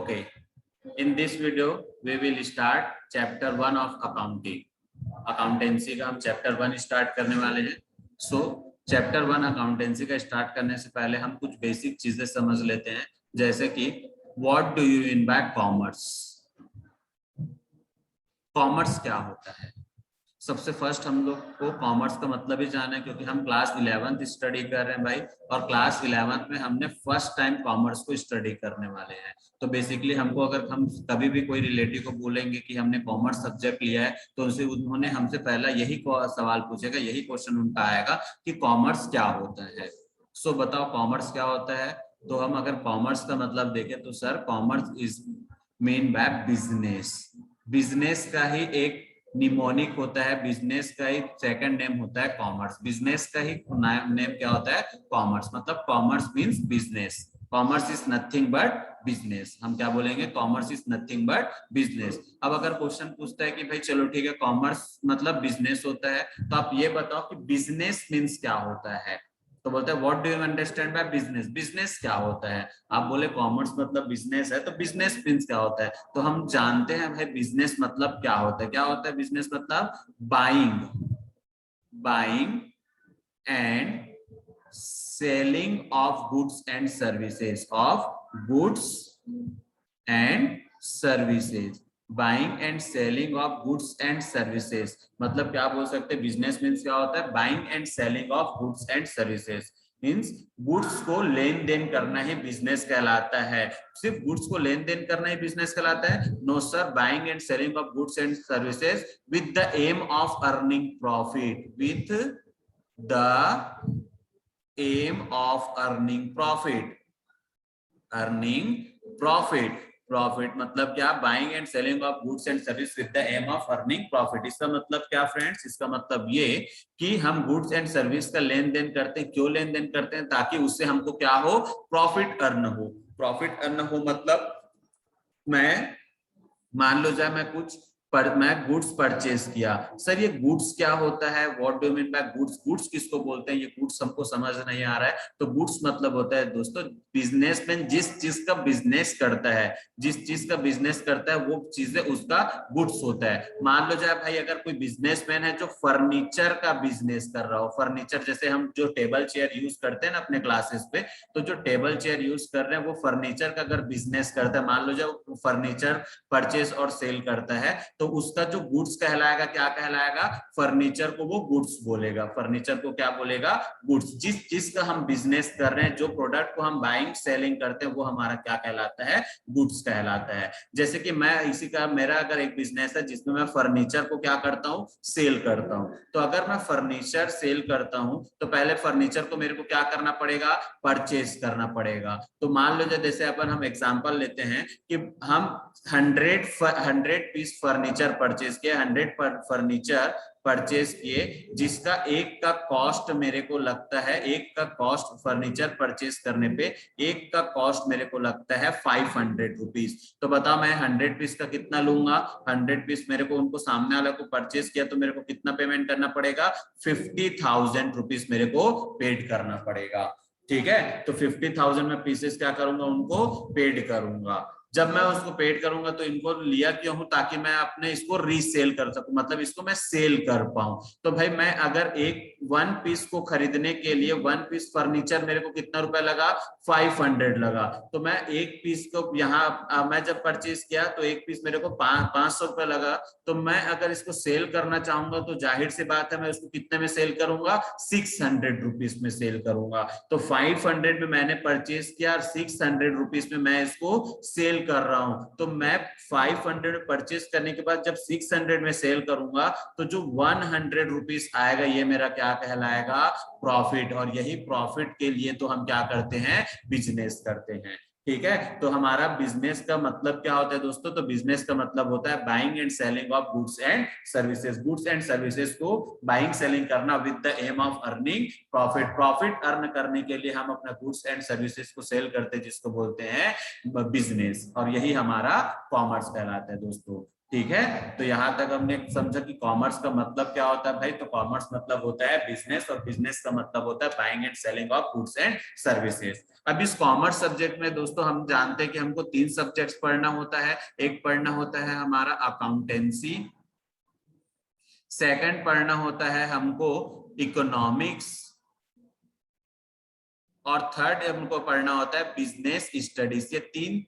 Okay, in this video we will start chapter 1 of accounting. Accountancy का हम chapter 1 start करने वाले हैं. सो चैप्टर 1 अकाउंटेंसी का स्टार्ट करने से पहले हम कुछ बेसिक चीजें समझ लेते हैं, जैसे कि what do you mean by commerce. Commerce क्या होता है? सबसे फर्स्ट हम लोग को कॉमर्स का मतलब ही जाना है, क्योंकि हम क्लास 11th स्टडी कर रहे हैं भाई, और क्लास 11th में हमने फर्स्ट टाइम कॉमर्स को स्टडी करने वाले हैं. तो बेसिकली हमको अगर हम कभी भी कोई रिलेटिव को बोलेंगे कि हमने कॉमर्स सब्जेक्ट लिया है, तो उन्होंने हमसे पहला यही सवाल पूछेगा, यही क्वेश्चन उनका आएगा कि कॉमर्स क्या होता है. सो बताओ कॉमर्स क्या होता है. तो हम अगर कॉमर्स का मतलब देखें तो sir commerce is mean by business. Business का ही एक निमोनिक होता है, बिजनेस का ही सेकंड नेम होता है कॉमर्स. बिजनेस का ही नेम क्या होता है? कॉमर्स. मतलब commerce means business. Commerce is nothing but business. हम क्या बोलेंगे? Commerce is nothing but business. अब अगर क्वेश्चन पूछता है कि भाई चलो ठीक है कॉमर्स मतलब बिजनेस होता है, तो आप ये बताओ कि बिजनेस मींस क्या होता है. तो बोलते हैं what do you understand by business. Business क्या होता है? आप बोले कॉमर्स मतलब बिजनेस है, तो बिजनेस मींस क्या होता है? तो हम जानते हैं भाई बिजनेस मतलब क्या होता है. क्या होता है बिजनेस मतलब? Buying and selling of goods and services. Of goods and services. Buying and selling of goods and services. मतलब क्या बोल सकते हैं? बिजनेस मीन्स क्या होता है? Buying and selling of goods and services. Means goods को लेन देन करना ही बिजनेस कहलाता है. सिर्फ गुड्स को लेन देन करना ही बिजनेस कहलाता है? No sir, buying and selling of goods and services with the aim of earning profit. With the aim of earning profit. Earning profit. Profit मतलब क्या? Buying and selling of goods and service with the aim of earning profit. इसका मतलब क्या friends? इसका मतलब ये कि हम गुड्स एंड सर्विस का लेन देन करते हैं. क्यों लेन देन करते हैं? ताकि उससे हमको क्या हो? प्रॉफिट अर्न हो. प्रॉफिट अर्न हो मतलब मैं मान लो जाए मैं गुड्स परचेज किया. सर ये गुड्स क्या होता है? What do you mean by goods. Goods किसको बोलते हैं? ये गुड्स हमको समझ नहीं आ रहा है. तो गुड्स मतलब होता है दोस्तों बिजनेसमैन जिस चीज का बिजनेस करता है, जिस चीज का बिजनेस करता है वो चीजें उसका गुड्स होता है. मान लो जाए भाई अगर कोई बिजनेसमैन है जो फर्नीचर का बिजनेस कर रहा हो. फर्नीचर जैसे हम जो टेबल चेयर यूज करते हैं ना अपने क्लासेस पे, तो जो टेबल चेयर यूज कर रहे हैं वो फर्नीचर का अगर बिजनेस करता है, मान लो जाए फर्नीचर परचेज और सेल करता है, तो उसका जो गुड्स कहलाएगा क्या कहलाएगा? फर्नीचर को वो गुड्स बोलेगा. फर्नीचर को क्या बोलेगा? गुड्स. जिस चीज का हम बिजनेस कर रहे हैं, जो प्रोडक्ट को हम बाइंग सेलिंग करते हैं, वो हमारा क्या कहलाता है? गुड्स कहलाता है. जैसे कि मैं इसी का मेरा अगर एक बिजनेस है जिसमें मैं फर्नीचर को क्या करता हूँ? सेल करता हूँ. तो अगर मैं फर्नीचर सेल करता हूँ तो पहले फर्नीचर को मेरे को क्या करना पड़ेगा? परचेज करना पड़ेगा. तो मान लो जैसे अपन हम एग्जांपल लेते हैं कि हम 100 पीस फर्नीचर परचेज किए. 100 फर्नीचर परचेज किए जिसका एक का कॉस्ट मेरे को लगता है, एक का कॉस्ट फर्नीचर परचेज करने पे एक का कॉस्ट मेरे को लगता है 500 रुपीज. तो बताओ मैं 100 पीस का कितना लूंगा? 100 पीस मेरे को उनको सामने वाले को परचेज किया तो मेरे को कितना पेमेंट करना पड़ेगा? 50,000 रुपीज मेरे को पेड करना पड़ेगा. ठीक है, तो 50,000 में पीसेस क्या करूंगा? उनको पेड करूंगा. जब मैं उसको पेड करूंगा तो इनको लिया क्यों हूं? ताकि मैं अपने इसको रीसेल कर सकूं, मतलब इसको मैं सेल कर पाऊं. तो भाई मैं अगर एक 1 पीस को खरीदने के लिए 1 पीस फर्नीचर मेरे को कितना रुपया लगा? 500 लगा. तो मैं एक पीस को यहाँ मैं जब परचेज किया तो एक पीस मेरे को 500 रुपया लगा. तो मैं अगर इसको सेल करना चाहूंगा तो जाहिर सी बात है मैं उसको कितने में सेल करूंगा? 600 रुपीज में सेल करूंगा. तो 500 में मैंने परचेज किया और 600 रुपीज में मैं इसको सेल कर रहा हूं. तो मैं 500 में परचेज करने के बाद जब 600 में सेल करूंगा तो जो 100 रुपीज आएगा ये मेरा क्या कहलाएगा? प्रॉफिट. और यही प्रॉफिट के लिए तो हम क्या करते हैं? बिजनेस करते हैं. ठीक है, तो हमारा बिजनेस का मतलब क्या होता है दोस्तों? तो बिजनेस का मतलब होता है buying and selling of goods and services. Goods and services को बाइंग सेलिंग करना with the aim of earning profit. Profit earn करने के लिए हम अपना गुड्स एंड सर्विसेज को सेल करते हैं, जिसको बोलते हैं बिजनेस. और यही हमारा कॉमर्स कहलाता है दोस्तों. ठीक है, तो यहाँ तक हमने समझा कि कॉमर्स का मतलब क्या होता है भाई। तो कॉमर्स मतलब होता है बिजनेस, और बिजनेस का मतलब होता है buying and selling of goods and services. अब इस कॉमर्स सब्जेक्ट में दोस्तों हम जानते हैं कि हमको 3 सब्जेक्ट्स पढ़ना होता है। एक पढ़ना होता है हमारा अकाउंटेंसी, सेकंड पढ़ना होता है हमको इकोनॉमिक्स, और थर्ड हमको पढ़ना होता है बिजनेस स्टडीज। ये 3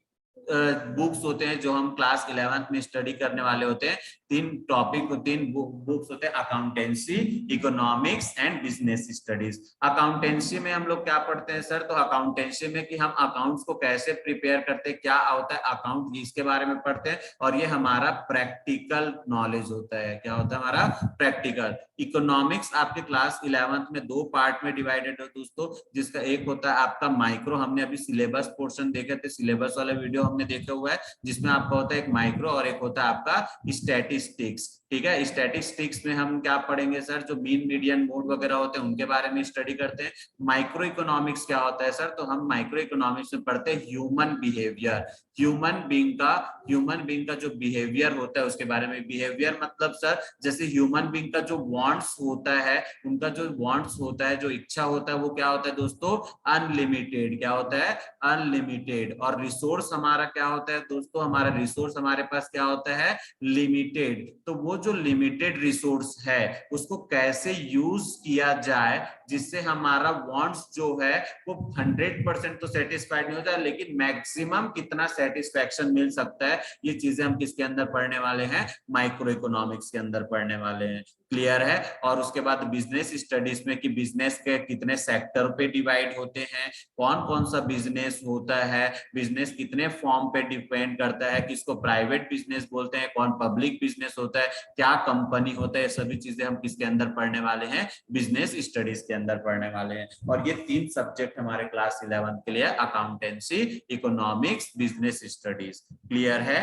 बुक्स होते हैं जो हम क्लास 11th में स्टडी करने वाले होते हैं। 3 बुक्स होते हैं, accountancy, economics and business studies. Accountancy में हम लोग क्या पढ़ते हैं सर? तो अकाउंटेंसी में कि हम अकाउंट्स को कैसे प्रिपेयर करते हैं, क्या होता है अकाउंट, इसके बारे में पढ़ते हैं। और ये हमारा प्रैक्टिकल नॉलेज होता है। क्या होता है हमारा? प्रैक्टिकल। इकोनॉमिक्स आपके क्लास 11th में 2 पार्ट में डिवाइडेड है दोस्तों, जिसका एक होता है आपका माइक्रो, हमने अभी सिलेबस पोर्शन देखे थे, सिलेबस वाला वीडियो हमने देखा हुआ है, जिसमें आपका होता है एक माइक्रो और एक होता है आपका स्टैटिस्टिक्स। ठीक है, स्टैटिस्टिक्स में हम क्या पढ़ेंगे सर? जो मीन मीडियन मोड वगैरह होते हैं उनके बारे में स्टडी करते हैं। माइक्रो इकोनॉमिक्स क्या होता है सर? तो हम माइक्रो इकोनॉमिक्स में पढ़ते हैं ह्यूमन बिहेवियर, ह्यूमन बीइंग का जो बिहेवियर होता है उसके बारे में। बिहेवियर मतलब सर जैसे ह्यूमन बीइंग का जो वांट्स होता है, उनका जो वांट्स होता है, जो इच्छा होता है, वो क्या होता है दोस्तों? अनलिमिटेड। क्या होता है? अनलिमिटेड। और रिसोर्स हमारा क्या होता है दोस्तों? हमारा रिसोर्स हमारे पास क्या होता है? लिमिटेड। तो वो जो लिमिटेड रिसोर्स है उसको कैसे यूज किया जाए जिससे हमारा वांट्स जो है वो 100% तो सेटिस्फाइड नहीं होता, लेकिन मैक्सिमम कितना सेटिस्फैक्शन मिल सकता है, ये चीजें हम किसके अंदर पढ़ने वाले हैं? माइक्रो इकोनॉमिक्स के अंदर पढ़ने वाले हैं। क्लियर है? और उसके बाद बिजनेस स्टडीज में कि बिजनेस के कितने सेक्टर पे डिवाइड होते हैं, कौन कौन सा बिजनेस होता है, बिजनेस कितने फॉर्म पे डिपेंड करता है, किसको प्राइवेट बिजनेस बोलते हैं, कौन पब्लिक बिजनेस होता है, क्या कंपनी होता है, सभी चीजें हम किसके अंदर पढ़ने वाले हैं? बिजनेस स्टडीज के अंदर पढ़ने वाले हैं। और ये 3 सब्जेक्ट हमारे क्लास 11 के लिए, accountancy, economics, business studies. Clear है?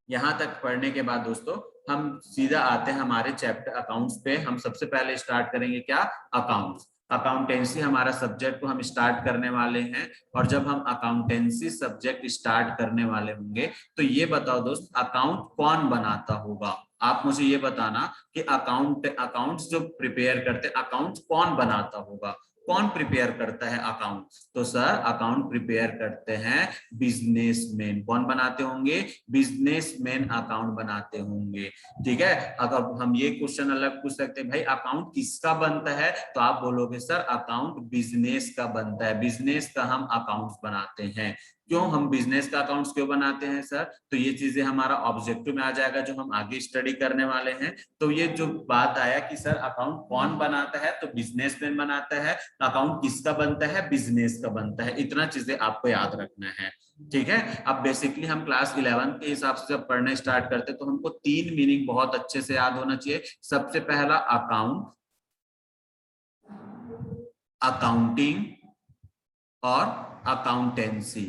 यहां तक पढ़ने के बाद दोस्तों हम सीधा आते हैं हमारे चैप्टर अकाउंट्स पे। हम सबसे पहले स्टार्ट करेंगे क्या? अकाउंट्स। अकाउंटेंसी हमारा सब्जेक्ट को हम स्टार्ट करने वाले हैं। और जब हम अकाउंटेंसी सब्जेक्ट स्टार्ट करने वाले होंगे तो ये बताओ दोस्त, अकाउंट कौन बनाता होगा? आप मुझे ये बताना कि अकाउंट्स जो प्रिपेयर करते हैं, अकाउंट्स कौन बनाता होगा? कौन प्रिपेयर करता है अकाउंट? तो सर अकाउंट प्रिपेयर करते हैं बिजनेसमैन। कौन बनाते होंगे? बिजनेसमैन अकाउंट बनाते होंगे। ठीक है, अगर हम ये क्वेश्चन अलग पूछ सकते हैं, भाई अकाउंट किसका बनता है? तो आप बोलोगे सर अकाउंट बिजनेस का बनता है, बिजनेस का हम अकाउंट्स बनाते हैं। क्यों हम बिजनेस का अकाउंट्स क्यों बनाते हैं सर? तो ये चीजें हमारा ऑब्जेक्टिव में आ जाएगा जो हम आगे स्टडी करने वाले हैं। तो ये जो बात आया कि सर अकाउंट कौन बनाता है, तो बिजनेसमैन बनाता है। अकाउंट किसका बनता है? बिजनेस का बनता है। इतना चीजें आपको याद रखना है। ठीक है, अब बेसिकली हम क्लास 11 के हिसाब से जब पढ़ना स्टार्ट करते हैं तो हमको 3 मीनिंग बहुत अच्छे से याद होना चाहिए। सबसे पहला अकाउंट, अकाउंटिंग और अकाउंटेंसी।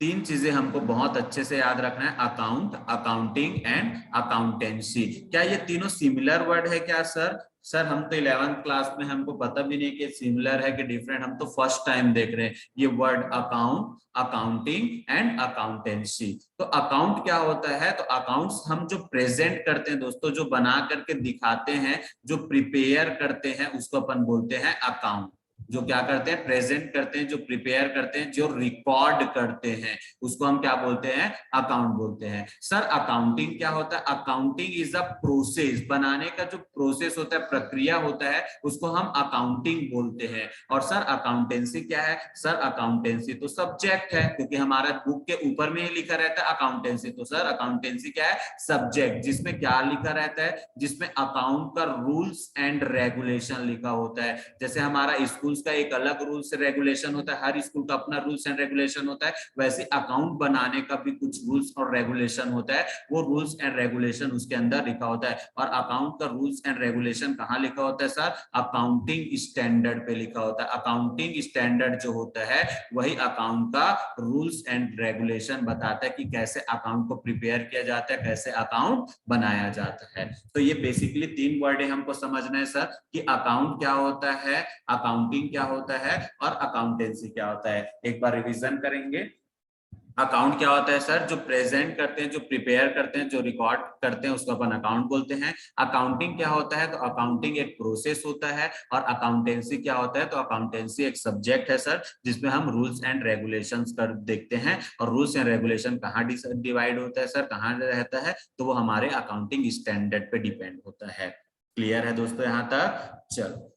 3 चीजें हमको बहुत अच्छे से याद रखना है, अकाउंट, अकाउंटिंग एंड अकाउंटेंसी। क्या ये तीनों सिमिलर वर्ड है क्या सर? सर हम तो 11th क्लास में, हमको पता भी नहीं कि सिमिलर है कि डिफरेंट, हम तो फर्स्ट टाइम देख रहे हैं ये word account, accounting and accountancy. तो अकाउंट क्या होता है? तो अकाउंट्स हम जो प्रेजेंट करते हैं दोस्तों, जो बना करके दिखाते हैं, जो प्रिपेयर करते हैं, उसको अपन बोलते हैं अकाउंट। जो क्या करते हैं? प्रेजेंट करते हैं, जो प्रिपेयर करते हैं, जो रिकॉर्ड करते हैं, उसको हम क्या बोलते हैं? अकाउंट बोलते हैं। सर अकाउंटिंग क्या होता है? अकाउंटिंग इज अ प्रोसेस, बनाने का जो प्रोसेस होता है, प्रक्रिया होता है, उसको हम अकाउंटिंग बोलते हैं। और सर अकाउंटेंसी क्या है? सर अकाउंटेंसी तो सब्जेक्ट है, क्योंकि हमारा बुक के ऊपर में ही लिखा रहता है अकाउंटेंसी। तो सर अकाउंटेंसी क्या है? सब्जेक्ट, जिसमें क्या लिखा रहता है? जिसमें अकाउंट का रूल्स एंड रेगुलेशन लिखा होता है। जैसे हमारा स्कूल्स का एक अलग रूल्स रेगुलेशन होता है, हर स्कूल का अपना रूल्स एंड रेगुलेशन होता है, वैसे अकाउंट बनाने का भी कुछ रूल्स और रेगुलेशन होता है। वो रूल्स एंड रेगुलेशन उसके अंदर लिखा होता है। और अकाउंट का रूल्स एंड रेगुलेशन कहाँ लिखा होता है सर? अकाउंटिंग स्टैंडर्ड पे लिखा होता है। अकाउंटिंग स्टैंडर्ड जो होता है वही अकाउंट का रूल्स एंड रेगुलेशन बताता है कि कैसे अकाउंट को प्रिपेयर किया जाता है, कैसे अकाउंट बनाया जाता है। तो ये बेसिकली 3 वर्ड हमको समझना है सर, कि अकाउंट क्या होता है, अकाउंटिंग क्या होता है और अकाउंटेंसी क्या होता है। एक बार रिवीजन करेंगे। अकाउंट क्या होता है सर? जो प्रेजेंट करते हैं, जो प्रिपेयर करते हैं, जो रिकॉर्ड करते हैं, उसको अपन अकाउंट बोलते हैं। अकाउंटिंग क्या होता है? तो अकाउंटिंग एक प्रोसेस होता है। और अकाउंटेंसी क्या होता है? तो अकाउंटेंसी एक सब्जेक्ट है सर, जिसमें हम रूल्स एंड रेगुलेशंस कर देखते हैं। और रूल्स एंड रेगुलेशन कहाँ डिवाइड होता है सर, कहाँ रहता है? तो वो हमारे अकाउंटिंग स्टैंडर्ड पे डिपेंड होता है। क्लियर है दोस्तों यहाँ तक? चलो,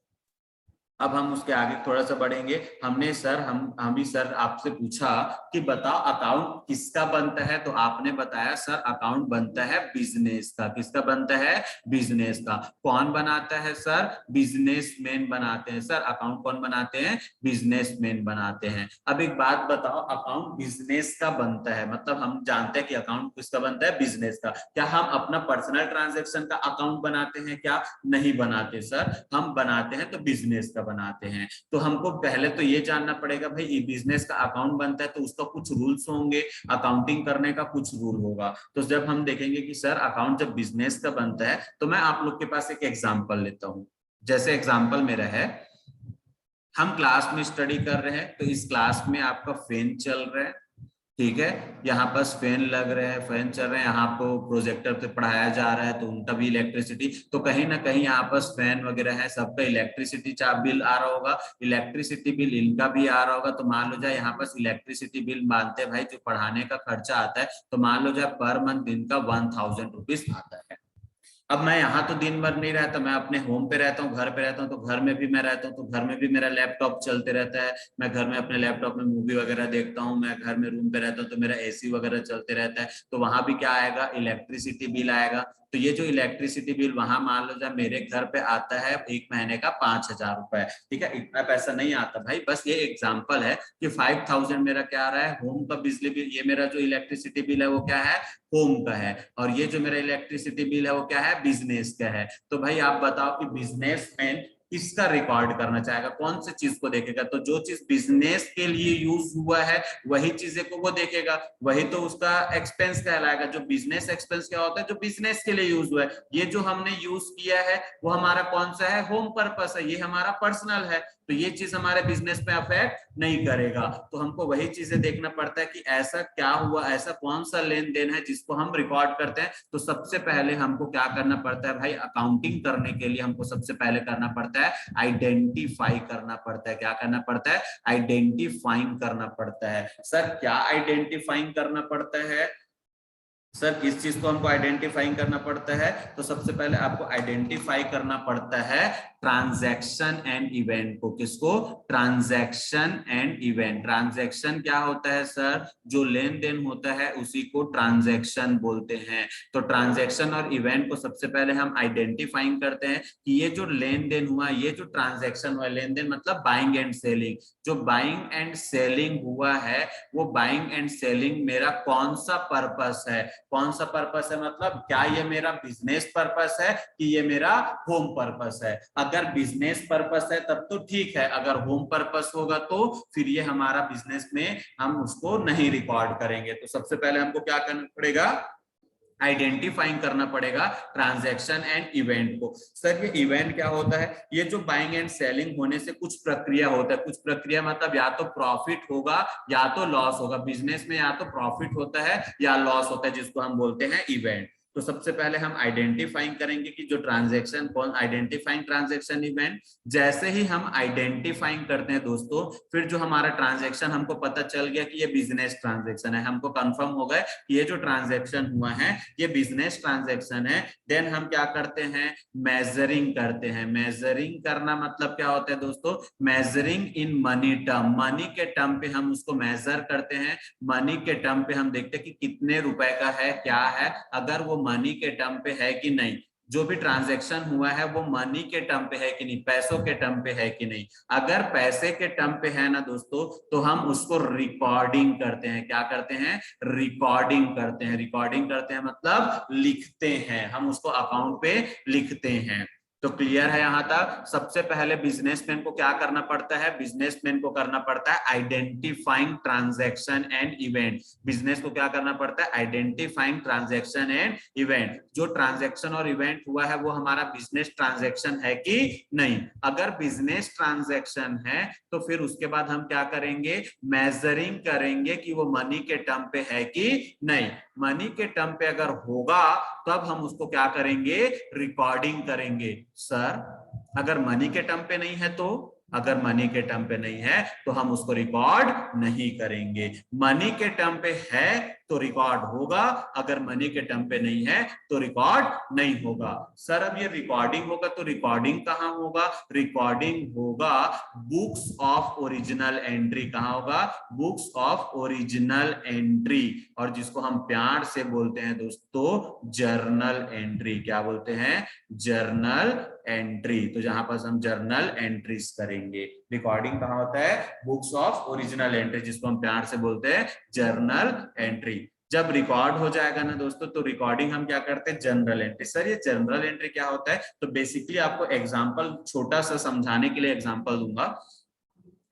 अब हम उसके आगे थोड़ा सा बढ़ेंगे। हमने सर हम ही सर आपसे पूछा कि बताओ अकाउंट किसका बनता है, तो आपने बताया सर अकाउंट बनता है बिजनेस का। किसका बनता है? बिजनेस का। कौन बनाता है सर? बिजनेसमैन बनाते हैं सर। अकाउंट कौन बनाते हैं? बिजनेसमैन बनाते हैं। अब एक बात बताओ, अकाउंट बिजनेस का बनता है, मतलब हम जानते हैं कि अकाउंट किसका बनता है? बिजनेस का। क्या हम अपना पर्सनल ट्रांजेक्शन का अकाउंट बनाते हैं क्या? नहीं बनाते सर, हम बनाते हैं तो बिजनेस का बनाते हैं। तो हमको पहले तो ये जानना पड़ेगा भाई, ये बिजनेस का अकाउंट बनता है तो उसका कुछ रूल्स होंगे, अकाउंटिंग करने का कुछ रूल होगा। तो जब हम देखेंगे कि सर अकाउंट जब बिजनेस का बनता है, तो मैं आप लोग के पास एक एग्जांपल लेता हूं। जैसे एग्जांपल मेरा है, हम क्लास में स्टडी कर रहे हैं, तो इस क्लास में आपका फैन चल रहा है, ठीक है। यहाँ पर फैन लग रहे हैं, फैन चल रहे हैं, यहाँ पे प्रोजेक्टर पे पढ़ाया जा रहा है, तो उनका भी इलेक्ट्रिसिटी, तो कहीं ना कहीं यहाँ पर फैन वगैरह है, सबका इलेक्ट्रिसिटी चार्ज बिल आ रहा होगा, इलेक्ट्रिसिटी बिल इनका भी आ रहा होगा। तो मान लो जाए यहाँ पर इलेक्ट्रिसिटी बिल मानते हैं भाई, जो पढ़ाने का खर्चा आता है, तो मान लो जाए पर मंथ इनका 1000 रुपीज आता है। अब मैं यहाँ तो दिन भर नहीं रहता, मैं अपने होम पे रहता हूँ, घर पे रहता हूँ, तो घर में भी मैं रहता हूँ, तो घर में भी मेरा लैपटॉप चलते रहता है। मैं घर में अपने लैपटॉप में मूवी वगैरह देखता हूँ, मैं घर में रूम पे रहता हूँ, तो मेरा एसी वगैरह चलते रहता है। तो वहां भी क्या आएगा? इलेक्ट्रिसिटी बिल आएगा। तो ये जो इलेक्ट्रिसिटी बिल वहां मान लो जब मेरे घर पे आता है एक महीने का 5000 रुपए, ठीक है। इतना पैसा नहीं आता भाई, बस ये एग्जाम्पल है कि 5000 मेरा क्या आ रहा है? होम का बिजली बिल। ये मेरा जो इलेक्ट्रिसिटी बिल है वो क्या है? होम का है। और ये जो मेरा इलेक्ट्रिसिटी बिल है वो क्या है? बिजनेस का है। तो भाई आप बताओ कि बिजनेसमैन किसका रिकॉर्ड करना चाहेगा, कौन सी चीज को देखेगा? तो जो चीज बिजनेस के लिए यूज हुआ है वही चीजें को वो देखेगा, वही तो उसका एक्सपेंस कहलाएगा। जो बिजनेस एक्सपेंस क्या होता है? जो बिजनेस के लिए यूज हुआ है। ये जो हमने यूज किया है वो हमारा कौन सा है? होम पर्पस है, ये हमारा पर्सनल है। तो ये चीज हमारे बिजनेस पे अफेक्ट नहीं करेगा। तो हमको वही चीजें देखना पड़ता है कि ऐसा क्या हुआ, ऐसा कौन सा लेन देन है जिसको हम रिकॉर्ड करते हैं। तो सबसे पहले हमको क्या करना पड़ता है भाई? अकाउंटिंग करने के लिए हमको सबसे पहले करना पड़ता है आइडेंटिफाई करना पड़ता है। क्या करना पड़ता है? आइडेंटिफाइंग करना पड़ता है। सर क्या आइडेंटिफाइंग करना पड़ता है? सर किस चीज को हमको आइडेंटिफाइंग करना पड़ता है? तो सबसे पहले आपको आइडेंटिफाई करना पड़ता है ट्रांजैक्शन एंड इवेंट को। किसको? Transaction and event. ट्रांजैक्शन क्या होता है सर? जो लेन देन होता है उसी को ट्रांजैक्शन बोलते हैं। तो ट्रांजैक्शन और इवेंट को सबसे पहले हम आइडेंटिफाइंग करते हैं कि ये जो लेन देन हुआ, ये जो ट्रांजैक्शन हुआ, लेन देन मतलब बाइंग एंड सेलिंग, जो बाइंग एंड सेलिंग हुआ है वो बाइंग एंड सेलिंग मेरा कौन सा पर्पस है? कौन सा पर्पस है मतलब क्या ये मेरा बिजनेस पर्पस है कि ये मेरा होम पर्पस है? अगर बिजनेस पर्पस है तब तो ठीक है, अगर होम पर्पस होगा तो फिर ये हमारा बिजनेस में हम उसको नहीं रिकॉर्ड करेंगे। तो सबसे पहले हमको क्या करना पड़ेगा? आइडेंटिफाइंग करना पड़ेगा ट्रांजैक्शन एंड इवेंट को। सर ये इवेंट क्या होता है? ये जो बाइंग एंड सेलिंग होने से कुछ प्रक्रिया होता है। कुछ प्रक्रिया मतलब या तो प्रॉफिट होगा या तो लॉस होगा। बिजनेस में या तो प्रॉफिट होता है या लॉस होता है, जिसको हम बोलते हैं इवेंट। तो सबसे पहले हम आइडेंटिफाइंग करेंगे कि जो ट्रांजैक्शन, कौन आइडेंटिफाइंग ट्रांजैक्शन इवेंट। जैसे ही हम आइडेंटिफाइंग करते हैं दोस्तों, फिर जो हमारा ट्रांजैक्शन हमको पता चल गया कि ये बिजनेस ट्रांजैक्शन है, हमको कंफर्म हो गया कि ये जो ट्रांजैक्शन हुआ है ये बिजनेस ट्रांजैक्शन है। देन हम क्या करते हैं? मेजरिंग करते हैं। मेजरिंग करना मतलब क्या होता है दोस्तों? Measuring in money term. Money के टर्म पे हम उसको मेजर करते हैं। मनी के टर्म पे हम देखते हैं कि कितने रुपए का है, क्या है, अगर वो मनी के टर्म पे है कि नहीं। जो भी ट्रांजैक्शन हुआ है वो मनी के टर्म पे है कि नहीं, पैसों के टर्म पे है कि नहीं। अगर पैसे के टर्म पे है ना दोस्तों, तो हम उसको रिकॉर्डिंग करते हैं। क्या करते हैं? रिकॉर्डिंग करते हैं। रिकॉर्डिंग करते हैं मतलब लिखते हैं, हम उसको अकाउंट पे लिखते हैं। तो क्लियर है यहाँ तक। सबसे पहले बिजनेसमैन को क्या करना पड़ता है, बिजनेसमैन को करना पड़ता है identifying transaction and event. Business को क्या करना पड़ता है, आइडेंटिफाइंग ट्रांजैक्शन एंड इवेंट। जो ट्रांजैक्शन और इवेंट हुआ है वो हमारा बिजनेस ट्रांजैक्शन है कि नहीं। अगर बिजनेस ट्रांजैक्शन है तो फिर उसके बाद हम क्या करेंगे, मेजरिंग करेंगे कि वो मनी के टर्म पे है कि नहीं। मनी के टर्म पे अगर होगा तब हम उसको क्या करेंगे, रिकॉर्डिंग करेंगे। सर अगर मनी के टर्म पे नहीं है तो, अगर मनी के टर्म पे नहीं है तो हम उसको रिकॉर्ड नहीं करेंगे। मनी के टर्म पे है तो रिकॉर्ड होगा, अगर मनी के टर्म पे नहीं है तो रिकॉर्ड नहीं होगा। सर अब ये रिकॉर्डिंग होगा तो रिकॉर्डिंग कहाँ होगा, रिकॉर्डिंग होगा बुक्स ऑफ ओरिजिनल एंट्री। कहाँ होगा, बुक्स ऑफ ओरिजिनल एंट्री, और जिसको हम प्यार से बोलते हैं दोस्तों जर्नल एंट्री। क्या बोलते हैं, जर्नल एंट्री। तो जहां पर हम जर्नल एंट्रीज करेंगे। रिकॉर्डिंग कहाँ होता है, बुक्स ऑफ ओरिजिनल एंट्री, जिसको हम प्यार से बोलते हैं जर्नल एंट्री। जब रिकॉर्ड हो जाएगा ना दोस्तों तो रिकॉर्डिंग हम क्या करते हैं, जनरल एंट्री। सर ये जनरल एंट्री क्या होता है, तो बेसिकली आपको एग्जांपल छोटा सा समझाने के लिए एग्जांपल दूंगा।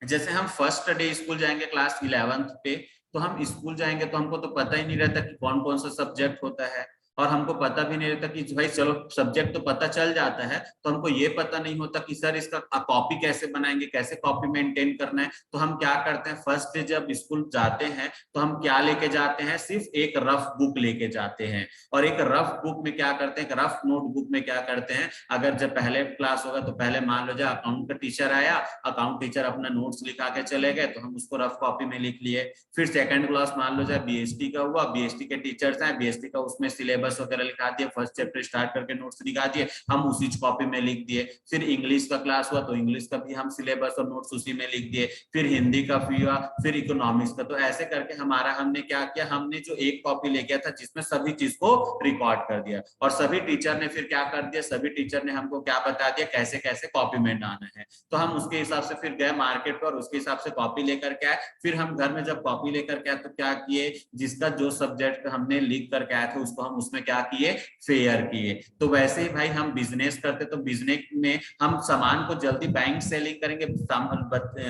जैसे हम फर्स्ट डे स्कूल जाएंगे क्लास 11th पे, तो हम स्कूल जाएंगे तो हमको तो पता ही नहीं रहता कि कौन कौन सा सब्जेक्ट होता है, और हमको पता भी नहीं रहता कि भाई चलो सब्जेक्ट तो पता चल जाता है, तो हमको ये पता नहीं होता कि सर इसका कॉपी कैसे बनाएंगे, कैसे कॉपी मेंटेन करना है। तो हम क्या करते हैं, फर्स्ट डे जब स्कूल जाते हैं तो हम क्या लेके जाते हैं, सिर्फ एक रफ बुक लेके जाते हैं। और एक रफ बुक में क्या करते हैं, एक रफ नोटबुक में क्या करते हैं, अगर जब पहले क्लास होगा तो पहले मान लो जो अकाउंट का टीचर आया, अकाउंट टीचर अपना नोट्स लिखा के चले गए तो हम उसको रफ कॉपी में लिख लिए। फिर सेकंड क्लास मान लो जाए बीएसटी का हुआ, बीएसटी के टीचर्स आए, बीएसटी का उसमें सिलेबस वगैरह लिखा दिया, फर्स्ट चैप्टर स्टार्ट करके नोट्स दिखा दिए, हम उसी कॉपी में लिख दिए। फिर इंग्लिश का क्लास हुआ तो इंग्लिश का भी हम सिलेबस और नोट्स उसी में लिख दिए। फिर हिंदी का भी हुआ, फिर इकोनॉमिक्स का। तो ऐसे करके हमारा हमने क्या किया, हमने जो एक कॉपी ले गया था जिसमें सभी चीज को रिकॉर्ड कर दिया, और सभी टीचर ने फिर क्या कर दिया, सभी टीचर ने हमको क्या बता दिया कैसे कैसे कॉपी में डालना है। तो हम उसके हिसाब से फिर गए मार्केट पर, उसके हिसाब से कॉपी लेकर के आए। फिर हम घर में जब कॉपी लेकर के आए तो क्या किए, जिसका जो सब्जेक्ट हमने लिख करके आए थे उसको हम उसमें क्या किए, फेयर किए। तो वैसे ही भाई हम बिजनेस करते तो बिजनेस में हम सामान को जल्दी बैंक सेलिंग करेंगे,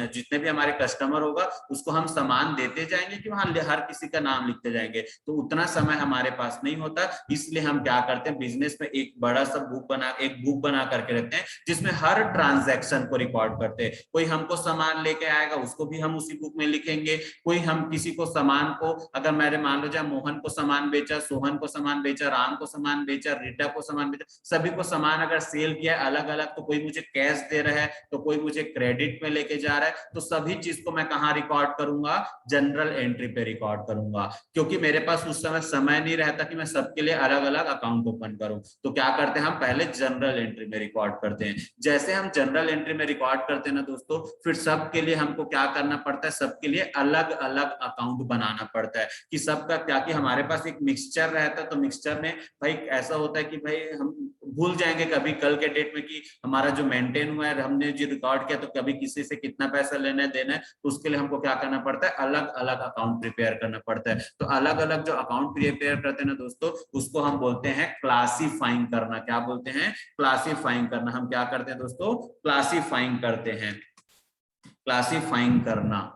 जितने भी हमारे कस्टमर होगा उसको हम सामान देते जाएंगे कि वहां हर किसी का नाम लिखते जाएंगे, तो उतना समय हमारे पास नहीं होता। इसलिए हम क्या करते हैं, बिजनेस में एक बड़ा सा एक बुक बना करके रखते हैं जिसमें हर ट्रांजैक्शन को रिकॉर्ड करते हैं। कोई हमको सामान लेके आएगा उसको भी हम उसी बुक में लिखेंगे, कोई हम किसी को सामान को, अगर मैंने मान लो जाए मोहन को सामान बेचा, सोहन को सामान बेचा, राम को सामान बेचा, रीटा को सामान बेचा, सभी को सामान अगर सेल किया अलग अलग, तो कोई मुझे कैश दे रहा है तो कोई मुझे क्रेडिट में लेके जा रहा है, तो सभी चीज को मैं कहाँ रिकॉर्ड करूंगा, जनरल एंट्री पे रिकॉर्ड करूंगा। क्योंकि मेरे पास उस समय नहीं रहता कि मैं सबके लिए अलग अलग अकाउंट ओपन करूं। तो क्या करते हैं, हम पहले जनरल एंट्री में रिकॉर्ड करते हैं। जैसे हम जनरल एंट्री में रिकॉर्ड करते हैं ना दोस्तों, फिर सबके लिए हमको क्या करना पड़ता है, सबके लिए अलग अलग अकाउंट बनाना पड़ता है कि सबका क्या, कि हमारे पास एक मिक्सचर रहता है। तो मिक्सचर में भाई ऐसा होता है कि भाई हम भूल जाएंगे कभी कल के डेट में कि हमारा जो मेंटेन हुआ है, हमने जो रिकॉर्ड किया, तो कभी किसी से कितना पैसा लेना है देना है, तो उसके लिए हमको क्या करना पड़ता है, अलग अलग अकाउंट प्रिपेयर करना पड़ता है। तो अलग अलग जो अकाउंट प्रिपेयर करते हैं ना दोस्तों, उसको हम बोलते हैं क्लासीफाइंग करना। क्या बोलते हैं, क्लासीफाइंग करना। हम क्या करते हैं दोस्तों, क्लासीफाइंग करते हैं, क्लासीफाइंग करना।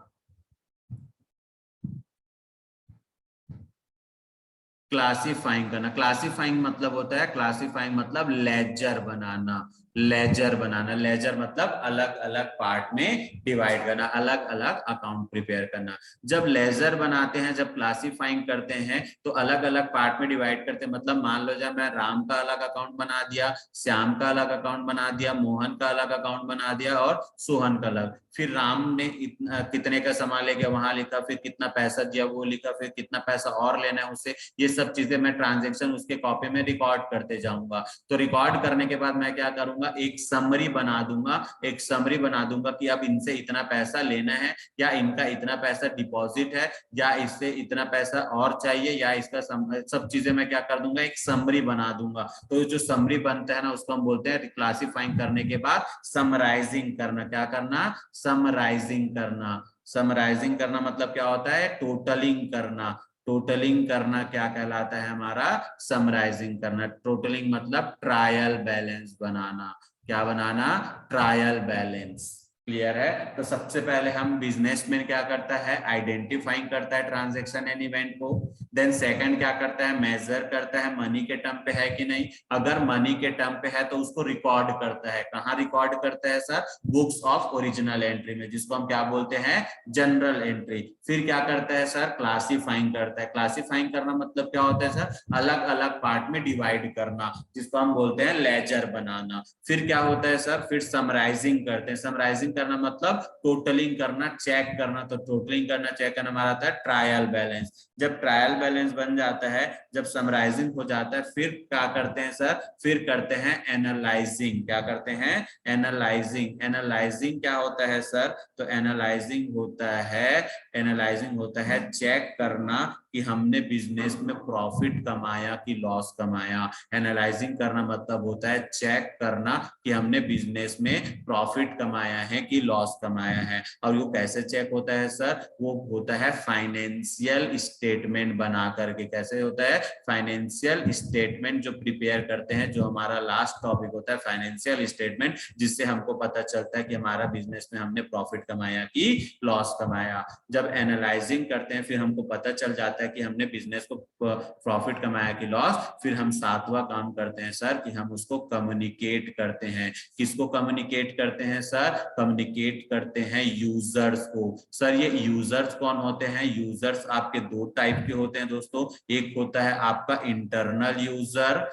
क्लासीफाइंग करना, क्लासीफाइंग मतलब होता है, क्लासीफाइंग मतलब लेजर बनाना। लेजर बनाना, लेजर मतलब अलग अलग पार्ट में डिवाइड करना, अलग अलग अकाउंट प्रिपेयर करना। जब लेजर बनाते हैं, जब क्लासीफाइंग करते हैं तो अलग अलग पार्ट में डिवाइड करते हैं। मतलब मान लो जब मैं राम का अलग अकाउंट बना दिया, श्याम का अलग अकाउंट बना दिया, मोहन का अलग अकाउंट बना दिया और सोहन का अलग। फिर राम ने इतना कितने का सामान ले गया वहां लिखा, फिर कितना पैसा दिया वो लिखा, फिर कितना पैसा और लेना है उससे, ये सब चीजें मैं ट्रांजेक्शन उसके कॉपी में रिकॉर्ड करते जाऊंगा। तो रिकॉर्ड करने के बाद मैं क्या करूंगा, एक समरी बना दूंगा, एक समरी बना दूंगा कि अब इनसे इतना पैसा लेना है, या इनका इतना पैसा डिपॉजिट है, या इससे इतना पैसा और चाहिए, या इसका सब चीजें मैं क्या कर दूंगा, एक समरी बना दूंगा। तो जो समरी बनता है ना उसको हम बोलते हैं क्लासीफाइंग करने के बाद समराइजिंग करना। क्या करना, समराइजिंग करना। समराइजिंग करना मतलब क्या होता है, टोटलिंग करना। टोटलिंग करना क्या कहलाता है हमारा, समराइजिंग करना। टोटलिंग मतलब ट्रायल बैलेंस बनाना। क्या बनाना, ट्रायल बैलेंस। क्लियर है। तो सबसे पहले हम बिजनेसमैन क्या करता है, आइडेंटिफाइंग करता है ट्रांजैक्शन एंड इवेंट को। देन सेकंड क्या करता है, मेजर करता है मनी के टर्म पे है कि नहीं, अगर मनी के टर्म पे है तो उसको रिकॉर्ड करता है। कहाँ रिकॉर्ड करता है sir, books of original entry में, जिसको हम क्या बोलते हैं, जनरल एंट्री। फिर क्या करता है सर, क्लासिफाइंग करता है। क्लासिफाइंग करना मतलब क्या होता है सर, अलग अलग पार्ट में डिवाइड करना, जिसको हम बोलते हैं लेजर बनाना। फिर क्या होता है सर, फिर समराइजिंग करते हैं। समराइजिंग करना मतलब टोटलिंग करना, चेक करना। तो टोटलिंग करना, चेक करना हमारा आता है ट्रायल बैलेंस। जब ट्रायल बैलेंस बन जाता है, जब समराइजिंग हो जाता है, फिर क्या करते हैं सर, फिर करते हैं एनालाइजिंग। क्या करते हैं, एनालाइजिंग। एनालाइजिंग क्या होता है सर, तो एनालाइजिंग होता है, एनालाइजिंग होता है चेक करना कि हमने बिजनेस में प्रॉफिट कमाया कि लॉस कमाया। एनालाइजिंग करना मतलब होता है चेक करना कि हमने बिजनेस में प्रॉफिट कमाया है कि लॉस कमाया है। और वो कैसे चेक होता है सर, वो होता है फाइनेंशियल स्टेटमेंट बना करके। कैसे होता है, फाइनेंशियल स्टेटमेंट जो प्रिपेयर करते हैं, जो हमारा लास्ट टॉपिक होता है फाइनेंशियल स्टेटमेंट, जिससे हमको पता चलता है कि हमारा बिजनेस में हमने प्रॉफिट कमाया कि लॉस कमाया। जब एनालाइजिंग करते हैं, फिर हमको पता चल जाता है कि हमने बिजनेस को प्रॉफिट कमाया कि लॉस। फिर हम सातवां काम करते हैं सर कि हम उसको कम्युनिकेट करते हैं। किसको कम्युनिकेट करते हैं सर, कम्युनिकेट करते हैं यूजर्स को। सर ये यूजर्स कौन होते हैं, यूजर्स आपके दो टाइप के होते हैं दोस्तों। एक होता है आपका इंटरनल यूजर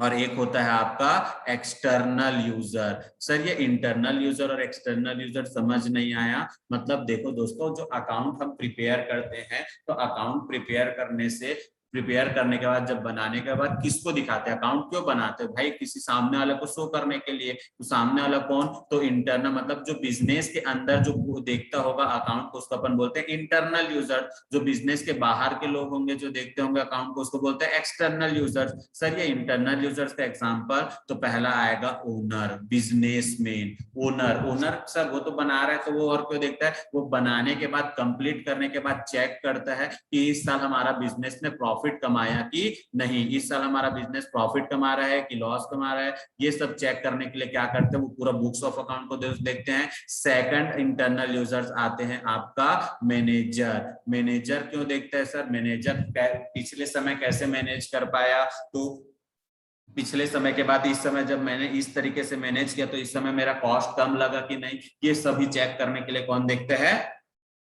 और एक होता है आपका एक्सटर्नल यूजर। सर ये इंटरनल यूजर और एक्सटर्नल यूजर समझ नहीं आया। मतलब देखो दोस्तों, जो अकाउंट हम प्रिपेयर करते हैं, तो अकाउंट प्रिपेयर करने के बाद, जब बनाने के बाद किसको दिखाते हैं, अकाउंट क्यों बनाते हैं भाई, किसी सामने वाले को शो करने के लिए। तो सामने वाला कौन, तो इंटरनल, मतलब जो बिजनेस के अंदर जो देखता होगा अकाउंट को, उसको अपन बोलते हैं इंटरनल यूजर। जो बिजनेस के बाहर के लोग होंगे जो देखते होंगे अकाउंट को, उसको बोलते हैं एक्सटर्नल यूजर। सर ये इंटरनल यूजर्स का एग्जांपल, तो पहला आएगा owner, businessman. Owner, owner sir वो तो बना रहा है, तो वो और क्यों देखता है, वो बनाने के बाद, कंप्लीट करने के बाद चेक करता है कि इस साल हमारा बिजनेस ने प्रॉफिट कमाया कि नहीं, इस साल हमारा बिजनेस प्रॉफिट कमा रहा है कि लॉस कमा रहा है। ये सब चेक करने के लिए क्या करते हैं, वो पूरा बुक्स ऑफ अकाउंट को देखते हैं। सेकंड इंटरनल यूजर्स आते हैं आपका मैनेजर। मैनेजर क्यों देखता है सर, मैनेजर पिछले समय कैसे मैनेज कर पाया, तो पिछले समय के बाद इस समय जब मैंने इस तरीके से मैनेज किया, तो इस समय मेरा कॉस्ट कम लगा कि नहीं। ये सभी चेक करने के लिए कौन देखते हैं,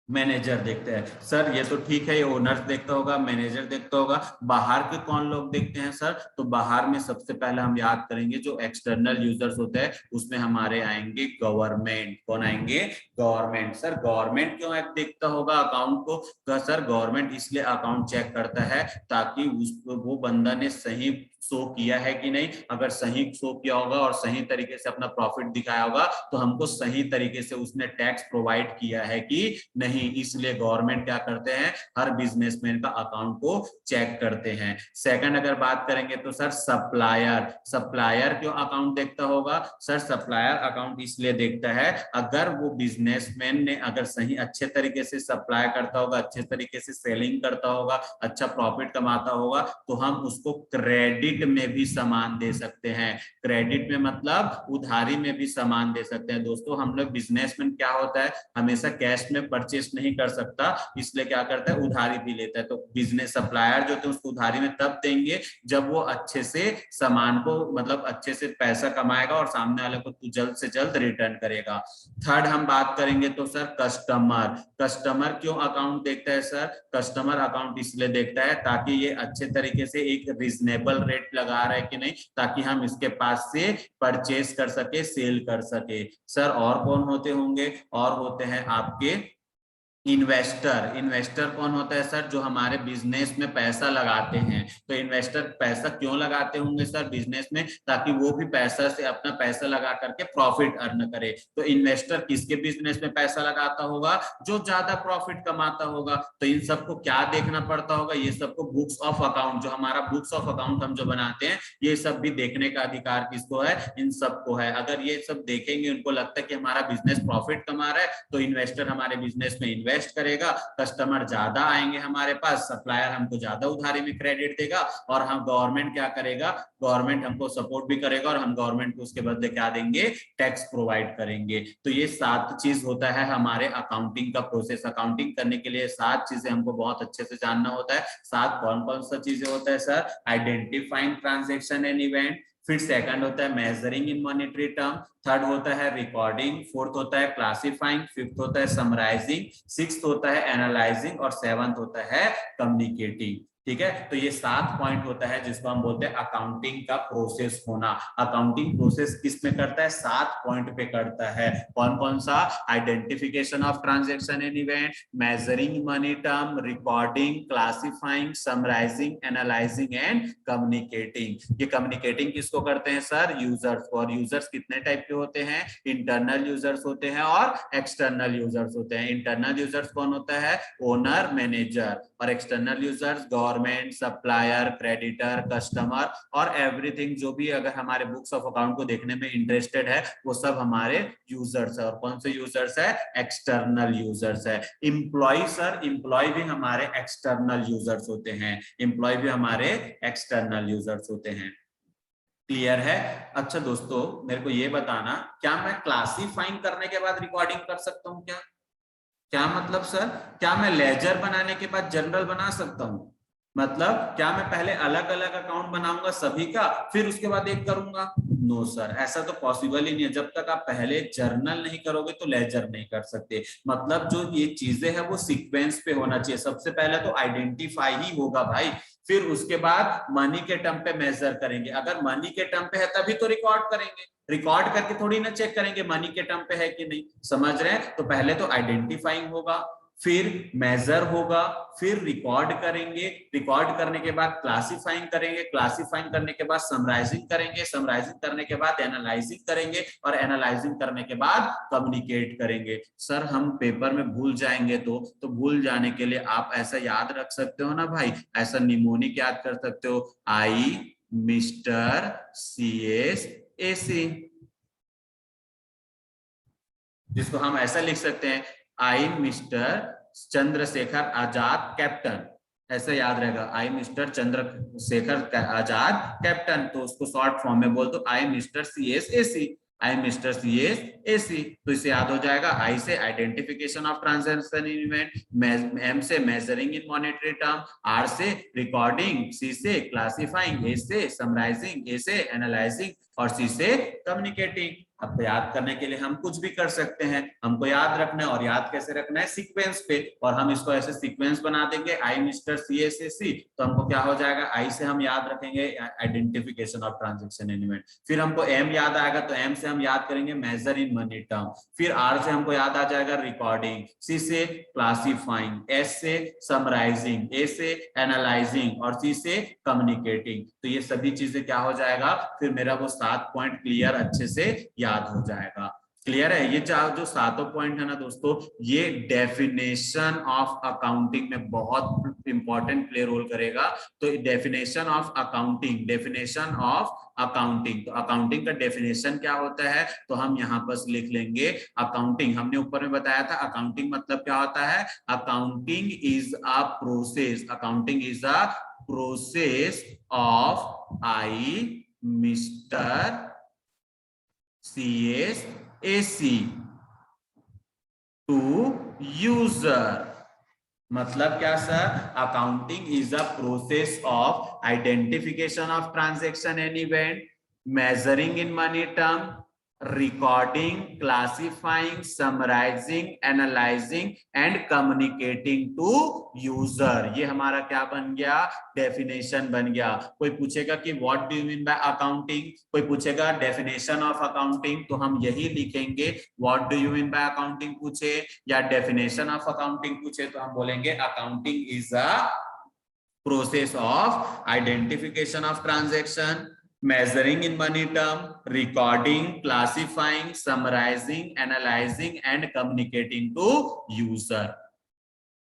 मैनेजर देखते हैं। सर ये तो ठीक है, ये ओनर देखता होगा, मैनेजर देखता होगा। बाहर के कौन लोग देखते हैं सर, तो बाहर में सबसे पहले हम याद करेंगे जो एक्सटर्नल यूजर्स होते हैं, उसमें हमारे आएंगे गवर्नमेंट। कौन आएंगे, गवर्नमेंट। सर गवर्नमेंट क्यों देखता होगा अकाउंट को, तो सर गवर्नमेंट इसलिए अकाउंट चेक करता है ताकि वो बंदा ने सही शो किया है कि नहीं। अगर सही शो किया होगा और सही तरीके से अपना प्रॉफिट दिखाया होगा, तो हमको सही तरीके से उसने टैक्स प्रोवाइड किया है कि नहीं। इसलिए गवर्नमेंट क्या करते हैं, हर बिजनेसमैन का अकाउंट को चेक करते हैं। सेकंड अगर बात करेंगे तो सर सप्लायर। सप्लायर क्यों अकाउंट देखता होगा, सर सप्लायर अकाउंट इसलिए देखता है, अगर वो बिजनेसमैन ने अगर सही अच्छे तरीके से सप्लाई करता होगा, अच्छे तरीके से सेलिंग करता होगा, अच्छा प्रॉफिट कमाता होगा, तो हम उसको क्रेडिट में भी सामान दे सकते हैं। क्रेडिट में मतलब उधारी में भी सामान दे सकते हैं। दोस्तों हम लोग बिजनेसमैन क्या होता है, हमेशा कैश में परचेस नहीं कर सकता, इसलिए क्या करता है, उधारी भी लेता है। तो बिजनेस सप्लायर जो थे उसको उधारी में तब देंगे जब वो अच्छे से सामान को, मतलब अच्छे से पैसा कमाएगा और सामने वाले को जल्द से जल्द रिटर्न करेगा। थर्ड हम बात करेंगे तो सर कस्टमर। कस्टमर क्यों अकाउंट देखता है सर, कस्टमर अकाउंट इसलिए देखता है ताकि ये अच्छे तरीके से एक रीजनेबल रेट लगा रहा है कि नहीं, ताकि हम इसके पास से परचेस कर सके, सेल कर सके। सर और कौन होते होंगे, और होते हैं आपके इन्वेस्टर। इन्वेस्टर कौन होता है सर, जो हमारे बिजनेस में पैसा लगाते हैं। तो इन्वेस्टर पैसा क्यों लगाते होंगे सर बिजनेस में, ताकि वो भी पैसा से अपना पैसा लगा करके प्रॉफिट अर्न करे। तो इन्वेस्टर किसके बिजनेस में पैसा लगाता होगा, जो ज्यादा प्रॉफिट कमाता होगा। तो इन सबको क्या देखना पड़ता होगा, ये सबको बुक्स ऑफ अकाउंट, जो हमारा बुक्स ऑफ अकाउंट हम जो बनाते हैं, ये सब भी देखने का अधिकार किसको है, इन सबको है। अगर ये सब देखेंगे, उनको लगता है कि हमारा बिजनेस प्रॉफिट कमा रहा है, तो इन्वेस्टर हमारे बिजनेस में इन्वेस्ट इन्वेस्ट करेगा, कस्टमर ज्यादा आएंगे हमारे पास, सप्लायर हमको ज्यादा उधारी में क्रेडिट देगा, और हम गवर्नमेंट क्या करेगा, गवर्नमेंट हमको सपोर्ट भी करेगा और हम गवर्नमेंट को उसके बदले क्या देंगे, टैक्स प्रोवाइड करेंगे। तो ये 7 चीज होता है हमारे अकाउंटिंग का प्रोसेस। अकाउंटिंग करने के लिए 7 चीजें हमको बहुत अच्छे से जानना होता है। 7 कौन कौन सा चीजें होता है sir? Identifying transaction and event, फिर सेकंड होता है measuring in monetary term, third होता है रिकॉर्डिंग, फोर्थ होता है क्लासिफाइंग, फिफ्थ होता है समराइजिंग, सिक्स्थ होता है एनालाइजिंग और सेवंथ होता है कम्युनिकेटिंग। ठीक है, तो ये 7 पॉइंट होता है जिसको हम बोलते हैं अकाउंटिंग का प्रोसेस होना। अकाउंटिंग प्रोसेस किस में करता है? 7 पॉइंट पे करता है। कौन कौन सा? Identification of transaction and event, measuring money term, recording, classifying, summarising, analysing and communicating. ये कम्युनिकेटिंग किसको करते हैं सर? यूजर्स। और यूजर्स कितने टाइप के होते हैं? इंटरनल यूजर्स होते हैं और एक्सटर्नल यूजर्स होते हैं। इंटरनल यूजर्स कौन होता है? Owner, manager. और external users government, supplier, creditor, customer और एवरीथिंग। जो भी अगर हमारे बुक्स ऑफ अकाउंट को देखने में इंटरेस्टेड है वो सब हमारे यूजर्स है। और कौन से यूजर्स है? एक्सटर्नल यूजर्स है। इम्प्लॉय सर, इम्प्लॉय भी हमारे एक्सटर्नल यूजर्स होते हैं। इम्प्लॉय भी हमारे एक्सटर्नल यूजर्स होते हैं। क्लियर है? अच्छा दोस्तों, मेरे को ये बताना, क्या मैं क्लासिफाइंग करने के बाद रिकॉर्डिंग कर सकता हूँ क्या? क्या मतलब सर? क्या मैं लेजर बनाने के बाद जनरल बना सकता हूँ? मतलब क्या मैं पहले अलग अलग अकाउंट बनाऊंगा सभी का, फिर उसके बाद एक करूंगा? नो सर, ऐसा तो पॉसिबल ही नहीं है। जब तक आप पहले जर्नल नहीं करोगे तो लेजर नहीं कर सकते। मतलब जो ये चीजें हैं वो सीक्वेंस पे होना चाहिए। सबसे पहले तो आइडेंटिफाई ही होगा भाई, फिर उसके बाद मनी के टर्म पे मेजर करेंगे। अगर मनी के टर्म पे है तभी तो रिकॉर्ड करेंगे। रिकॉर्ड करके थोड़ी ना चेक करेंगे मनी के टर्म पे है कि नहीं। समझ रहे हैं? तो पहले तो आइडेंटिफाइंग होगा, फिर मेजर होगा, फिर रिकॉर्ड करेंगे, रिकॉर्ड करने के बाद क्लासिफाइंग करेंगे, क्लासिफाइंग करने के बाद समराइजिंग करेंगे, समराइजिंग करने के बाद एनालाइजिंग करेंगे और एनालाइजिंग करने के बाद कम्युनिकेट करेंगे। सर हम पेपर में भूल जाएंगे तो भूल जाने के लिए आप ऐसा याद रख सकते हो ना भाई, ऐसा निमोनिक याद कर सकते हो, आई मिस्टर CS AC, जिसको हम ऐसा लिख सकते हैं, I mister Chandrashekhar Azad captain. ऐसा याद रहेगा, I mister Chandrashekhar Azad captain. तो उसको शॉर्ट फॉर्म में बोल दो, I mister CS AC, I mister CS AC। तो इसे याद हो जाएगा। आई से identification of transaction event, M से measuring in monetary term, R से रिकॉर्डिंग, सी से क्लासिफाइंग, ए से समराइजिंग, ए से एनालाइजिंग और सी से कम्युनिकेटिंग। अब याद करने के लिए हम कुछ भी कर सकते हैं, हमको याद रखना है। और याद कैसे रखना है? सीक्वेंस पे। और हम इसको ऐसे सीक्वेंस बना देंगे, आई मिस्टर CS AC, तो हमको क्या हो जाएगा? आई से हम याद रखेंगे आइडेंटिफिकेशन ऑफ ट्रांजैक्शन एलिमेंट, फिर हमको एम याद आएगा तो एम से हम याद करेंगे मेजर इन मनी टर्म, फिर आर से हमको याद आ जाएगा रिकॉर्डिंग, सी से क्लासिफाइंग, एस से समराइजिंग, ए से एनालाइजिंग और सी से कम्युनिकेटिंग। तो ये सभी चीजें क्या हो जाएगा? फिर मेरा वो 7 पॉइंट क्लियर अच्छे से याद हो जाएगा। क्लियर है? ये जो 7 पॉइंट है ना दोस्तों, ये डेफिनेशन ऑफ अकाउंटिंग में बहुत इंपॉर्टेंट प्ले रोल करेगा। तो definition of accounting, definition of accounting, तो अकाउंटिंग का डेफिनेशन क्या होता है? तो हम यहाँ पर लिख लेंगे अकाउंटिंग। हमने ऊपर में बताया था अकाउंटिंग मतलब क्या होता है। Accounting is a process, accounting is a process of I mister CS AC to user. मतलब क्या sir? Accounting is a process of identification of transaction and event, measuring in money term, recording, classifying, summarizing, analyzing and communicating to user। ये हमारा क्या बन गया? Definition बन गया। कोई पूछेगा कि what do you mean by accounting, कोई पूछेगा डेफिनेशन ऑफ अकाउंटिंग, तो हम यही लिखेंगे। What do you mean by accounting पूछे या डेफिनेशन ऑफ अकाउंटिंग पूछे तो हम बोलेंगे accounting is a process of identification of transaction, measuring in money term, recording, classifying, summarizing, analyzing and communicating to user।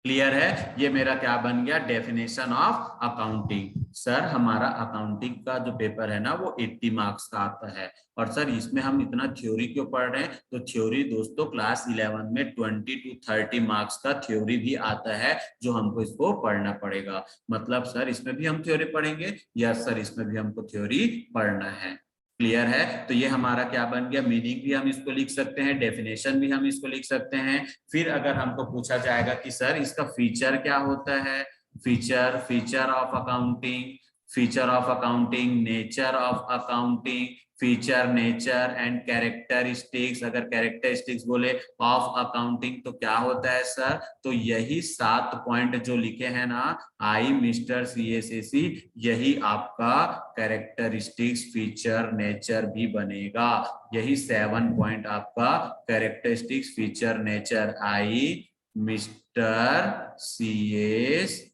Clear है? ये मेरा क्या बन गया, डेफिनेशन ऑफ अकाउंटिंग। सर हमारा अकाउंटिंग का जो पेपर है ना वो 80 मार्क्स का आता है, और सर इसमें हम इतना थ्योरी क्यों पढ़ रहे हैं? तो थ्योरी दोस्तों क्लास 11 में 20 to 30 मार्क्स का थ्योरी भी आता है, जो हमको इसको पढ़ना पड़ेगा। मतलब सर इसमें भी हम थ्योरी पढ़ेंगे? यस सर, इसमें भी हमको थ्योरी पढ़ना है। क्लियर है? तो ये हमारा क्या बन गया, मीनिंग भी हम इसको लिख सकते हैं, डेफिनेशन भी हम इसको लिख सकते हैं। फिर अगर हमको पूछा जाएगा कि सर इसका फीचर क्या होता है, feature of accounting, feature of accounting, nature of accounting, feature, nature and characteristics, अगर कैरेक्टरिस्टिक्स बोले ऑफ अकाउंटिंग तो क्या होता है सर? तो यही 7 पॉइंट जो लिखे हैं ना आई मिस्टर CSAC, यही आपका कैरेक्टरिस्टिक्स, फीचर, नेचर भी बनेगा। यही 7 पॉइंट आपका characteristics, feature, nature I mister CSAC,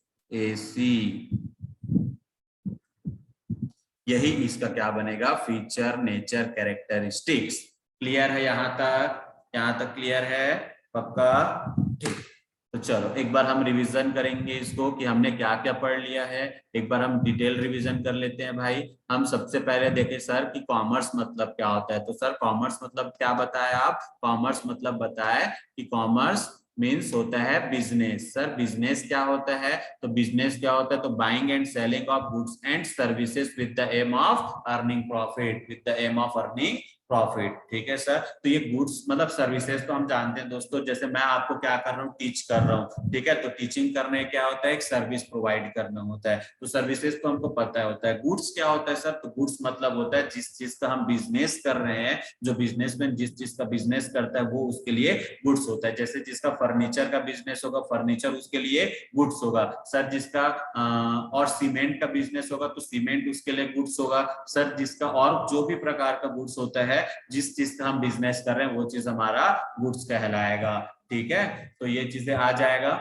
यही इसका क्या बनेगा, फीचर, नेचर, कैरेक्टरिस्टिक्स। क्लियर है यहाँ तक? यहाँ तक क्लियर है? पक्का? ठीक। तो चलो एक बार हम रिवीजन करेंगे इसको कि हमने क्या क्या पढ़ लिया है। एक बार हम डिटेल रिवीजन कर लेते हैं भाई। हम सबसे पहले देखें सर कि कॉमर्स मतलब क्या होता है। तो सर कॉमर्स मतलब क्या बताया आप? कॉमर्स मतलब बताया कि कॉमर्स मीन्स होता है बिजनेस। सर बिजनेस क्या होता है? तो बिजनेस क्या होता है? तो buying and selling of goods and services with the aim of earning profit, with the aim of earning profit. ठीक है सर। तो ये गुड्स मतलब सर्विसेज तो हम जानते हैं दोस्तों, जैसे मैं आपको क्या कर रहा हूँ, टीच कर रहा हूँ, ठीक है। तो टीचिंग करने क्या होता है, एक सर्विस प्रोवाइड करना होता है। तो सर्विसेज तो हमको पता होता है। गुड्स क्या होता है सर? तो गुड्स मतलब होता है जिस चीज का हम बिजनेस कर रहे हैं, जो बिजनेसमैन जिस चीज का बिजनेस करता है वो उसके लिए गुड्स होता है। जैसे जिसका फर्नीचर का बिजनेस होगा, फर्नीचर उसके लिए गुड्स होगा। सर जिसका और सीमेंट का बिजनेस होगा तो सीमेंट उसके लिए गुड्स होगा। सर जिसका और जो भी प्रकार का गुड्स होता है, जिस चीज का हम बिजनेस कर रहे हैं वो चीज हमारा गुड्स कहलाएगा। ठीक है, तो ये चीजें आ जाएगा।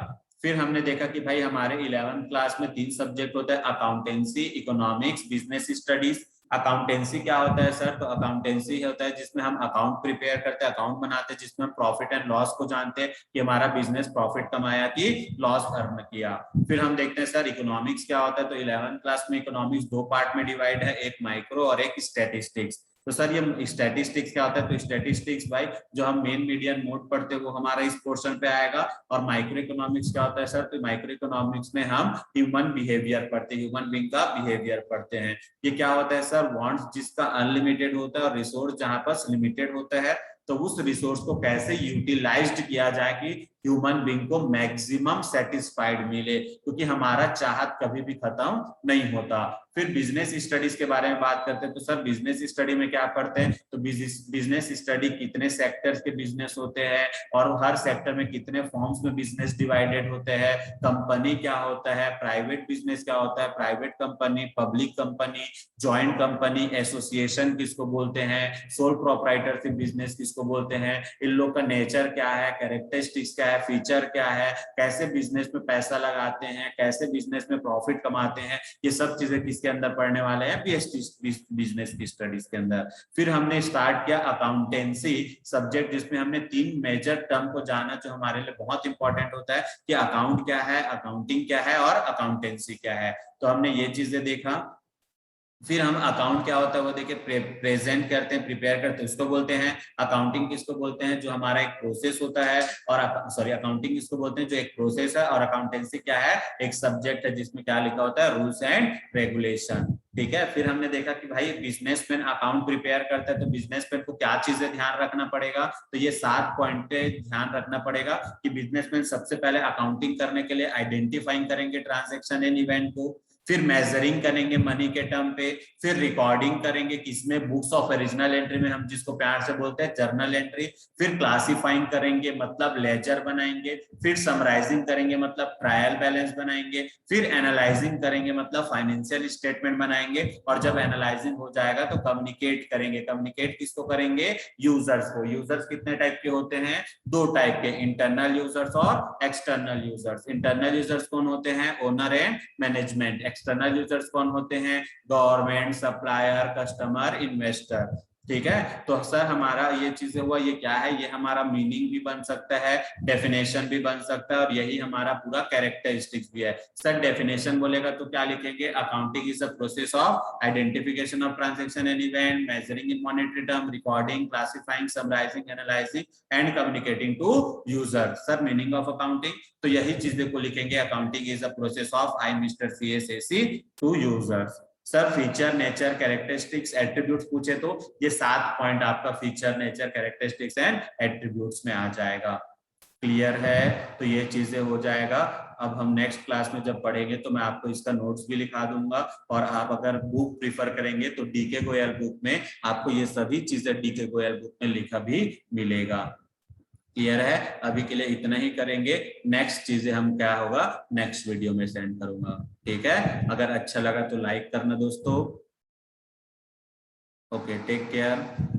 फिर हमने देखा कि भाई हमारे 11th क्लास में 3 सब्जेक्ट होता है, accountancy, economics, business studies. Accountancy क्या होता है सर? तो अकाउंटेंसी होता है जिसमें हम अकाउंट प्रिपेयर करते हैं, अकाउंट बनाते हैं, जिसमें हम प्रॉफिट एंड लॉस को जानते हैं कि हमारा बिजनेस प्रॉफिट कमाया कि लॉस अर्न किया। फिर हम देखते हैं सर इकोनॉमिक्स क्या होता है। तो 11th क्लास में इकोनॉमिक्स 2 पार्ट में डिवाइड है, एक माइक्रो और एक स्टैटिस्टिक्स। तो सर ये स्टैटिस्टिक्स क्या होता है? तो स्टैटिस्टिक्स भाई जो हम मेन मीडियन मोड पढ़ते हैं वो हमारा इस पोर्शन पे आएगा। और माइक्रो इकोनॉमिक्स क्या होता है सर? तो माइक्रो इकोनॉमिक्स में हम ह्यूमन बिहेवियर पढ़ते हैं, ह्यूमन बीइंग का बिहेवियर पढ़ते हैं। ये क्या होता है सर? वांट्स जिसका अनलिमिटेड होता है और रिसोर्स जहां पर लिमिटेड होता है, तो उस रिसोर्स को कैसे यूटिलाइज्ड किया जाए कि ह्यूमन बीइंग को मैक्सिमम सेटिस्फाइड मिले, क्योंकि हमारा चाहत कभी भी खत्म नहीं होता। फिर बिजनेस स्टडीज के बारे में बात करते हैं। तो सर बिजनेस स्टडी में क्या पढ़ते हैं? तो बिजनेस स्टडी कितने सेक्टर्स के बिजनेस होते हैं और हर सेक्टर में कितने फॉर्म्स में बिजनेस डिवाइडेड होते हैं, कंपनी क्या होता है, प्राइवेट बिजनेस क्या होता है, private company, public company, joint company, association किसको बोलते हैं, सोल प्रोप्राइटरशिप बिजनेस किसको बोलते हैं, इन लोग का नेचर क्या है, कैरेक्टरिस्टिक्स क्या है, फीचर क्या है, कैसे बिजनेस में पैसा लगाते हैं, कैसे बिजनेस में प्रॉफिट कमाते हैं, ये सब चीजें किसके अंदर पढ़ने वाले हैं? बिजनेस की स्टडीज के अंदर। फिर हमने स्टार्ट किया अकाउंटेंसी सब्जेक्ट, जिसमें हमने 3 मेजर टर्म को जाना जो हमारे लिए बहुत इंपॉर्टेंट होता है कि अकाउंट क्या है, अकाउंटिंग क्या है और अकाउंटेंसी क्या है। तो हमने ये चीजें देखा। फिर हम अकाउंट क्या होता है वो देखिए, प्रेजेंट करते हैं, प्रिपेयर करते हैं, उसको बोलते हैं। अकाउंटिंग किसको बोलते हैं? जो हमारा एक प्रोसेस होता है। और सॉरी, अकाउंटिंग किसको बोलते हैं? जो एक प्रोसेस है। और अकाउंटेंसी क्या है? एक सब्जेक्ट है जिसमें क्या लिखा होता है? Rules and regulation. ठीक है। फिर हमने देखा कि भाई बिजनेसमैन अकाउंट प्रिपेयर करता है तो बिजनेसमैन को क्या चीजें ध्यान रखना पड़ेगा। तो ये 7 पॉइंट ध्यान रखना पड़ेगा कि बिजनेसमैन सबसे पहले अकाउंटिंग करने के लिए आइडेंटिफाइंग करेंगे ट्रांजेक्शन एंड इवेंट को, फिर मेजरिंग करेंगे मनी के टर्म पे, फिर रिकॉर्डिंग करेंगे किसमें? बुक्स ऑफ ओरिजिनल एंट्री में, हम जिसको प्यार से बोलते हैं जर्नल एंट्री। फिर क्लासिफाइंग करेंगे मतलब लेजर बनाएंगे। फिर समराइजिंग करेंगे मतलब ट्रायल बैलेंस बनाएंगे। फिर एनालाइजिंग करेंगे मतलब फाइनेंशियल स्टेटमेंट बनाएंगे। और जब एनालाइजिंग हो जाएगा तो कम्युनिकेट करेंगे। कम्युनिकेट किसको करेंगे? यूजर्स को। यूजर्स कितने टाइप के होते हैं? 2 टाइप के, इंटरनल यूजर्स और एक्सटर्नल यूजर्स। इंटरनल यूजर्स कौन होते हैं? Owner and management. External users कौन होते हैं? Government, supplier, customer, investor. ठीक है। तो सर हमारा ये चीजें हुआ, ये क्या है, ये हमारा मीनिंग भी बन सकता है, डेफिनेशन भी बन सकता है, और यही हमारा पूरा कैरेक्टरिस्टिक्स भी है। सर डेफिनेशन बोलेगा तो क्या लिखेंगे, accounting is a process of identification of transaction and event, measuring in monetary term, recording, classifying, summarising, analysing and communicating to user. Sir meaning of accounting, तो यही चीजें को लिखेंगे, accounting is a process of I mister CSAC to users. Sir feature, nature, characteristics, attributes पूछे तो ये 7 point आपका feature, nature, characteristics and attributes में आ जाएगा। क्लियर है, तो ये चीजें हो जाएगा। अब हम नेक्स्ट क्लास में जब पढ़ेंगे तो मैं आपको इसका नोट्स भी लिखा दूंगा, और आप अगर बुक प्रीफर करेंगे तो डीके गोयल बुक में आपको ये सभी चीजें डीके गोयल बुक में लिखा भी मिलेगा। क्लियर है, अभी के लिए इतना ही करेंगे, नेक्स्ट चीजें हम क्या होगा नेक्स्ट वीडियो में सेंड करूंगा। ठीक है, अगर अच्छा लगा तो लाइक करना दोस्तों। Okay, take care.